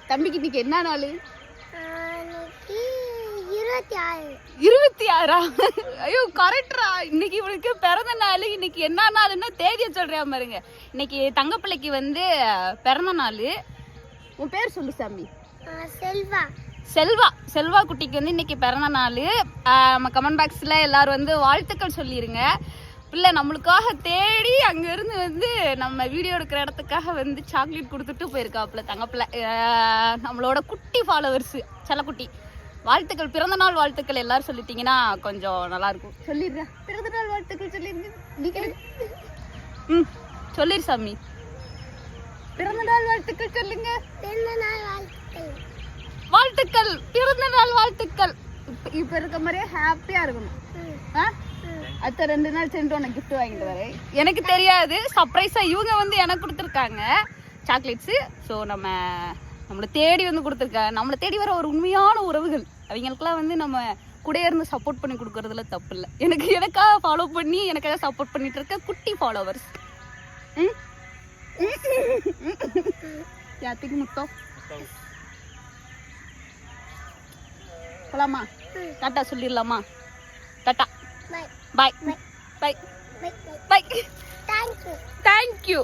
தம்பிக்கு இன்னைக்கு என்ன நாள்? 26. ஐயோ கரெக்டா. இன்னைக்கு இவளுக்கு பிறந்த நாள். இன்னைக்கு என்ன நாள்னா தேதியை சொல்றேன் பாருங்க. இன்னைக்கு தங்கப்பிள்ளைக்கு வந்து பிறந்த நாள். உன் பேர் சொல்லு சாமி. செல்வா. செல்வா. செல்வா குட்டிக்கு வந்து இன்னைக்கு பிறந்த நாள். நம்ம கமெண்ட் பாக்ஸ்ல எல்லாரும் வந்து வாழ்த்துக்கள் சொல்லிருங்க. பிள்ளை நம்மளுக்காக தேடி அங்க இருந்து வந்து நம்ம வீடியோ எடுக்கிற இடத்துக்காக வந்து சாக்லேட் கொடுத்துட்டு போயிருக்காப்புல தங்கப்பிள்ளை. நம்மளோட குட்டி ஃபாலோவர்ஸ் செல்லக்குட்டி. வாழ்த்துக்கள், பிறந்த நாள் வாழ்த்துக்கள் எல்லாரும் சொல்லிட்டீங்கன்னா கொஞ்சம் நல்லா இருக்கும். சொல்லிடுறேன், பிறந்த நாள் வாழ்த்துக்கள் சொல்லிருங்க. சொல்லிரு சாமி. பிறந்த நாள் வாழ்த்துக்கள் சொல்லுங்க. வாழ்த்துக்கள், பிறந்த நாள் வாழ்த்துக்கள். இப்ப இருக்க மாதிரியே ஹாப்பியா இருக்கணும். அடுத்த 2 நாள் சென்று உனக்கு கிஃப்ட் வாங்கிட்டு வரேன். எனக்கு தெரியாது, சர்ப்ரைஸா இவங்க வந்து எனக்கு கொடுத்துருக்காங்க சாக்லேட்ஸு. ஸோ நம்மளை தேடி வந்து கொடுத்துருக்காங்க. நம்மளை தேடி வர ஒரு உண்மையான உறவுகள். அவங்களுக்குலாம் வந்து நம்ம கூட இருந்து சப்போர்ட் பண்ணி கொடுக்கறதுல தப்பு இல்லை. எனக்காக ஃபாலோ பண்ணி எனக்காக சப்போர்ட் பண்ணிட்டு இருக்க குட்டி ஃபாலோவர்ஸ். யாத்திக்கு முத்தம் போலாமா? டாட்டா சொல்லிடலாமா? டாட்டா, பாய் பாய் பாய். தேங்க்யூ.